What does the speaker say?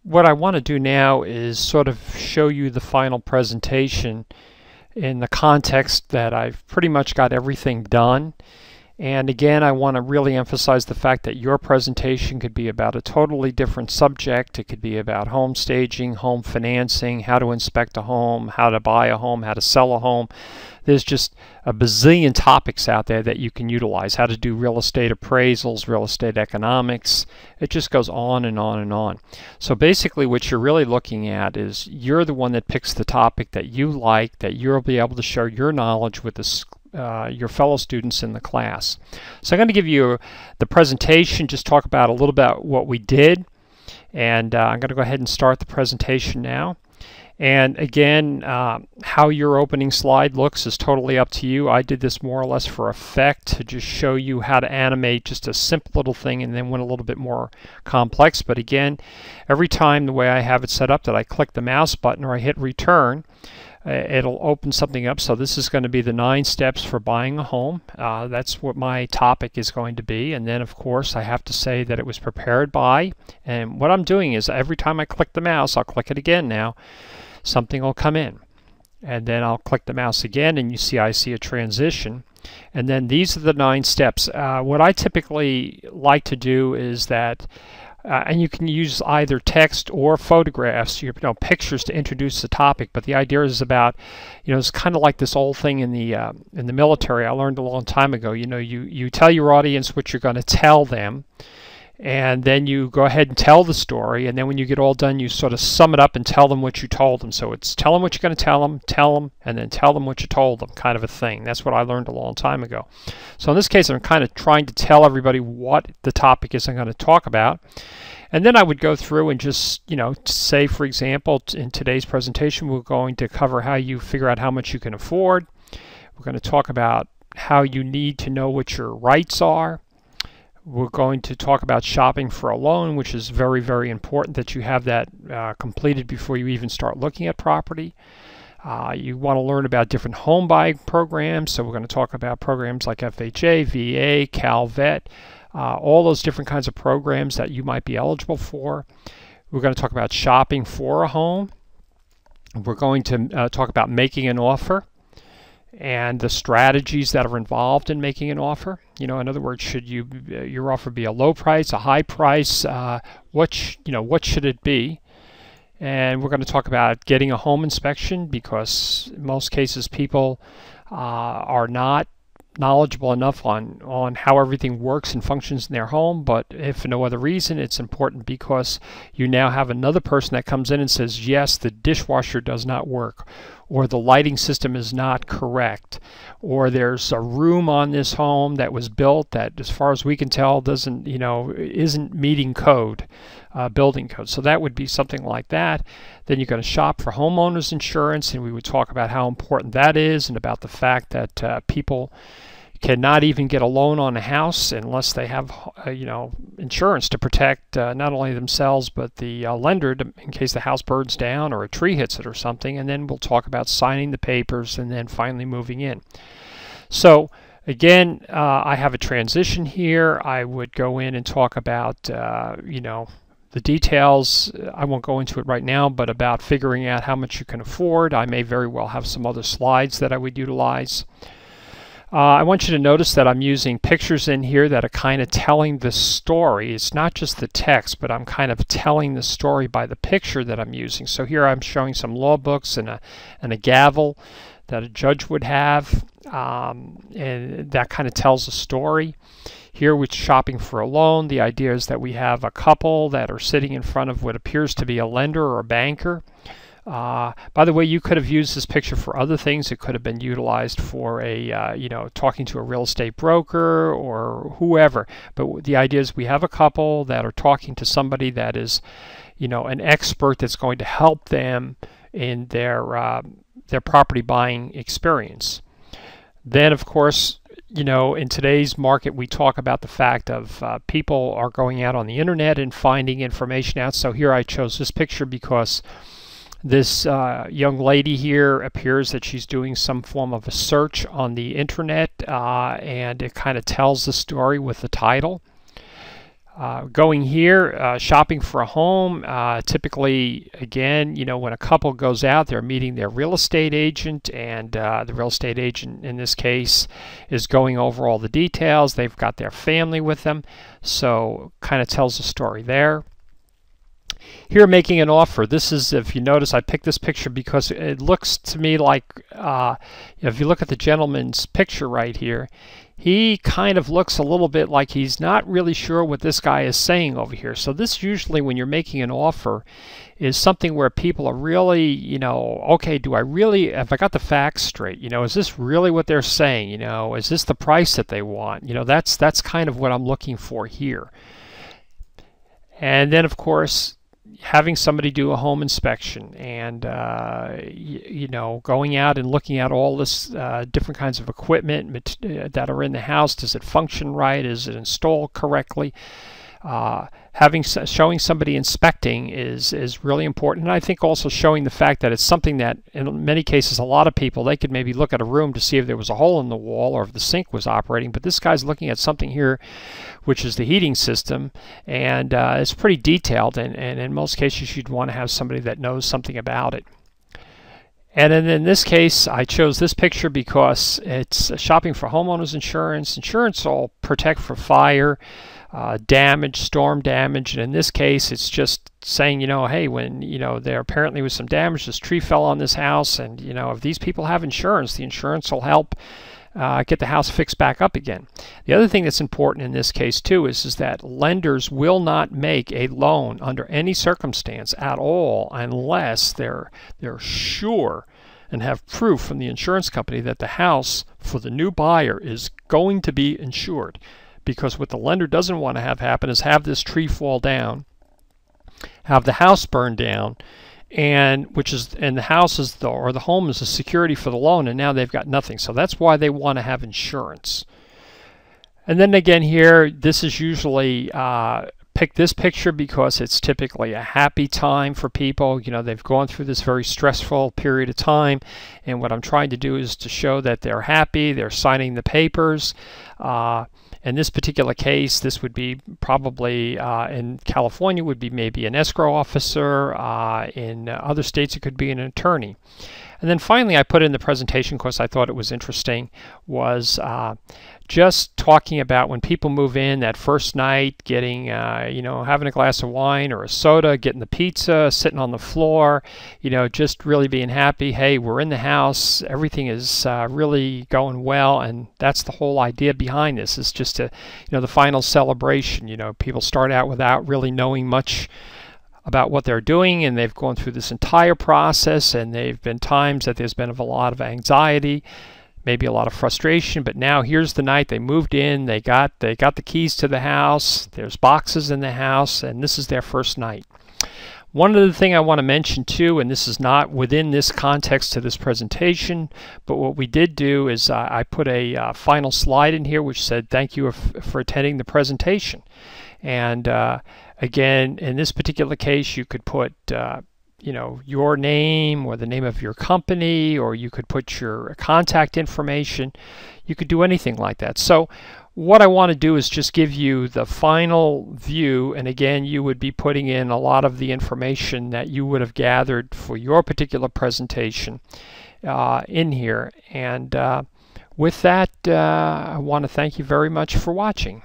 what I want to do now is sort of show you the final presentation in the context that I've pretty much got everything done. And again, I want to really emphasize the fact that your presentation could be about a totally different subject. It could be about home staging, home financing, how to inspect a home, how to buy a home, how to sell a home. There's just a bazillion topics out there that you can utilize. How to do real estate appraisals, real estate economics. It just goes on and on and on. So basically what you're really looking at is you're the one that picks the topic that you like, that you'll be able to share your knowledge with your fellow students in the class. So I'm going to give you the presentation, just talk about a little about what we did, and I'm going to go ahead and start the presentation now. And again, how your opening slide looks is totally up to you. I did this more or less for effect to just show you how to animate just a simple little thing and then went a little bit more complex. But again, every time the way I have it set up that I click the mouse button or I hit return, it'll open something up. So this is going to be the 9 steps for buying a home. That's what my topic is going to be. And then of course I have to say that it was prepared by, and what I'm doing is every time I click the mouse, I'll click it again now, something will come in. And then I'll click the mouse again and I see a transition. And then these are the 9 steps. What I typically like to do is that and you can use either text or photographs, pictures to introduce the topic. But the idea is about, it's kind of like this old thing in the military. I learned a long time ago. You tell your audience what you're going to tell them, and then you go ahead and tell the story. And then when you get all done, you sort of sum it up and tell them what you told them. So it's tell them what you're going to tell them, and then tell them what you told them, kind of a thing. That's what I learned a long time ago. So in this case, I'm kind of trying to tell everybody what the topic is I'm going to talk about. And then I would go through and just, say, for example, in today's presentation, we're going to cover how you figure out how much you can afford. We're going to talk about how you need to know what your rights are. We're going to talk about shopping for a loan, which is very, very important that you have that completed before you even start looking at property. You want to learn about different home buying programs, so we're going to talk about programs like FHA, VA, CalVet, all those different kinds of programs that you might be eligible for. We're going to talk about shopping for a home. We're going to talk about making an offer and the strategies that are involved in making an offer. In other words, should your offer be a low price, a high price? What should it be? And we're going to talk about getting a home inspection, because in most cases people are not knowledgeable enough on how everything works and functions in their home. But if for no other reason, it's important because you now have another person that comes in and says, yes, the dishwasher does not work, or the lighting system is not correct, or there's a room on this home that was built that, as far as we can tell, isn't meeting code, building code. So that would be something like that. Then you're going to shop for homeowners insurance, and we would talk about how important that is, and about the fact that people cannot even get a loan on a house unless they have insurance to protect not only themselves but the lender, in case the house burns down or a tree hits it or something. And then we'll talk about signing the papers and then finally moving in. So again, I have a transition here. I would go in and talk about the details. I won't go into it right now, but about figuring out how much you can afford. I may very well have some other slides that I would utilize. I want you to notice that I'm using pictures in here that are kind of telling the story. It's not just the text, but I'm kind of telling the story by the picture that I'm using. So here I'm showing some law books and a gavel that a judge would have, and that kind of tells a story. Here with shopping for a loan, the idea is that we have a couple that are sitting in front of what appears to be a lender or a banker. By the way, you could have used this picture for other things. It could have been utilized for talking to a real estate broker or whoever. But the idea is we have a couple that are talking to somebody that is, an expert that's going to help them in their property buying experience. Then, of course, in today's market, we talk about the fact of people are going out on the internet and finding information out. So here I chose this picture because this young lady here appears that she's doing some form of a search on the internet, and it kind of tells the story with the title. Going here, shopping for a home, typically, again, when a couple goes out, they're meeting their real estate agent, and the real estate agent in this case is going over all the details. They've got their family with them, so kind of tells a story there. Here, making an offer. This is, if you notice, I picked this picture because it looks to me like, if you look at the gentleman's picture right here, he kind of looks a little bit like he's not really sure what this guy is saying over here. So this usually, when you're making an offer, is something where people are really, okay, have I got the facts straight? Is this really what they're saying? Is this the price that they want? That's kind of what I'm looking for here. And then, of course, having somebody do a home inspection, and going out and looking at all this different kinds of equipment that are in the house. Does it function right? Is it installed correctly? Showing somebody inspecting is really important, and I think also showing the fact that it's something that in many cases a lot of people, they could maybe look at a room to see if there was a hole in the wall or if the sink was operating, but this guy's looking at something here which is the heating system, and it's pretty detailed, and in most cases you'd want to have somebody that knows something about it. And then in this case, I chose this picture because it's shopping for homeowners insurance. Insurance will protect for fire, damage, storm damage, and in this case it's just saying, hey, when there apparently was some damage, this tree fell on this house, and if these people have insurance, the insurance will help get the house fixed back up again. The other thing that's important in this case too is that lenders will not make a loan under any circumstance at all unless they're sure and have proof from the insurance company that the house for the new buyer is going to be insured. Because what the lender doesn't want to have happen is have this tree fall down, have the house burn down, and the house is or the home is the security for the loan, and now they've got nothing. So that's why they want to have insurance. And then again here, this is usually pick this picture because it's typically a happy time for people. They've gone through this very stressful period of time, and what I'm trying to do is to show that they're happy, they're signing the papers. In this particular case, this would be probably in California would be maybe an escrow officer. In other states, it could be an attorney. And then finally, I put in the presentation because I thought it was interesting, was just talking about when people move in that first night, getting, having a glass of wine or a soda, getting the pizza, sitting on the floor, just really being happy. Hey, we're in the house. Everything is really going well. And that's the whole idea behind this, is just to, the final celebration. People start out without really knowing much about what they're doing, and they've gone through this entire process, and they've been times that there's been a lot of anxiety, maybe a lot of frustration, but now here's the night they moved in, they got the keys to the house, there's boxes in the house, and this is their first night. One other thing I want to mention too, and this is not within this context to this presentation, but what we did do is I put a final slide in here which said thank you for attending the presentation. And again, in this particular case, you could put your name or the name of your company, or you could put your contact information. You could do anything like that. So what I want to do is just give you the final view, and again, you would be putting in a lot of the information that you would have gathered for your particular presentation in here. And with that, I want to thank you very much for watching.